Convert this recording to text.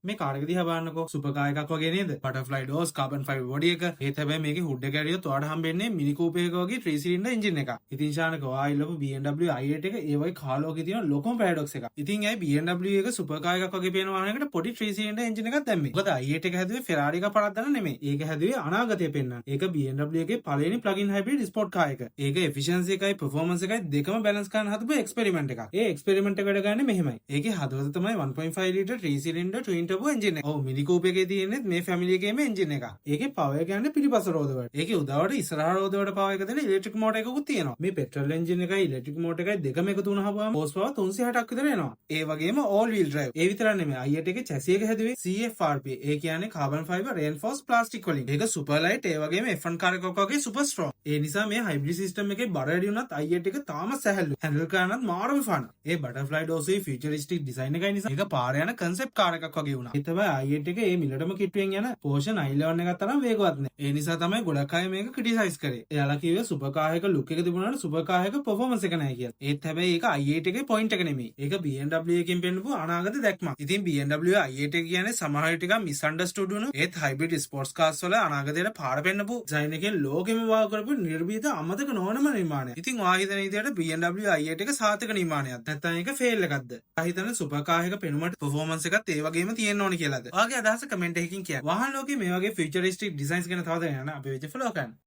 මේ කාර් එක දිහා බලන්නකෝ සුපර් කාර් එකක් වගේ නේද? බටර්ෆ්ලයි ඩෝර්ස්, කාබන් ෆයිබර් බොඩි එක. ඒත් හැබැයි මේකේ හුඩ් එක ඇරියොත් ඔයාලට හම්බෙන්නේ මිනි කූපර් එක වගේ 3 සිලින්ඩර් එන්ජින් එකක්. ඉතින් ශානක ඔයා ඉල්ලපු BMW i8 එක ඒ වගේ කාර් ලෝකේ තියෙන ලොකම පැරඩොක්ස් එකක්. ඉතින් ඇයි BMW එක සුපර් කාර් එකක් වගේ පේන වාහනයකට පොඩි 3 සිලින්ඩර් එන්ජින් එකක් දැම්මේ? මොකද i8 එක හැදුවේ Ferrari එක පරද්දන්න නෙමෙයි. ඒක හැදුවේ අනාගතය පෙන්වන්න. ඒක BMW එකේ පළවෙනි ප්ලග්-ඉන් හයිබ්‍රිඩ් ස්පෝර්ට් කාර් එක. ඒක එෆිෂියන්සි එකයි performance එකයි දෙකම බැලන්ස් කරන්න හදපු එක්ස්පෙරිමන්ට් එකක්. ඒ එක්ස්පෙරිමන්ට් එක වැඩ ගන්නේ මෙහෙමයි. ඒකේ හදවත තමයි 1.5 litre 3 cylinder twin turbo engine එක. ඔව් මිනි කූපර් එකේ තියෙන්නේ මේ ෆැමිලි එකේම එන්ජින් එකක්. ඒකේ පවර් එක යන්නේ පිටිපස රෝද වලට. ඒකේ උදවට ඉස්සරහ රෝද වලට පවර් එක දෙන ඉලෙක්ට්‍රික් මෝටර් එකකුත් තියෙනවා. මේ පෙට්‍රල් එන්ජින් එකයි ඉලෙක්ට්‍රික් මෝටර් එකයි දෙකම එකතු වුණාම හෝස් පවර් 360ක් විතර එනවා. ඒ වගේම all wheel drive. ඒ විතරක් නෙමෙයි i8 එකේ chassis එක හැදුවේ CFRP. ඒ කියන්නේ carbon fiber reinforced plastic වලින්. ඒක super light ඒ වගේම F1 කාර් එකක් වගේ super strong. ඒ නිසා මේ hybrid system එකේ බර වැඩි වුණත් i8 එක තාම සැහැල්ලු. handle කරන්නත් මාරු විෆාන. ඒ butterfly doors එකේ futuristic design එකයි නිසා ඒක පාර යන concept කාර් එකක් වගේ වුණා. ඒ තමයි i8 එකේ මේ මිලටම කිට්ටුවෙන් යන Porsche 911 එකක් තරම් වේගවත් නෑ. ඒ නිසා තමයි ගොඩක් අය මේක ක්‍රිටිසයිස් කරේ. එයාලා කිව්වේ සුපර් කාර් එක ලුක් එක තිබුණාට සුපර් කාර් එක performance එක නෑ කියලා. ඒත් හැබැයි ඒක i8 එකේ point එක නෙමෙයි. ඒක BMW එකකින් පෙන්නපු අනාගත දැක්මක්. ඉතින් BMW i8 එක කියන්නේ සමහර විට ටිකක් misunderstood වුණු ඒත් hybrid sports cars වල අනාගතයට පාර පෙන්නපු design එකෙන් ලෝකෙම වාව කරපු නිර්භීත අමතක නොවනම නිර්මාණයක්. ඉතින් ඔයා හිතන විදිහට BMW i8 එක සාර්ථක නිර්මාණයක්ද නැත්නම් ඒක fail එකක්ද? ඔයා හිතන්නේ සුපර් කාර් එක පෙනුමට performance එකත් ඒ වගේම තියෙන්න ඕනි කියලාද? ඔයාගේ අදහස කමෙන්ට් එකකින් කියන්න. වාහන ලෝකේ මේ වගේ futuristic designs ගැන තව දැනගන්න අපේ page එක follow කරන්න.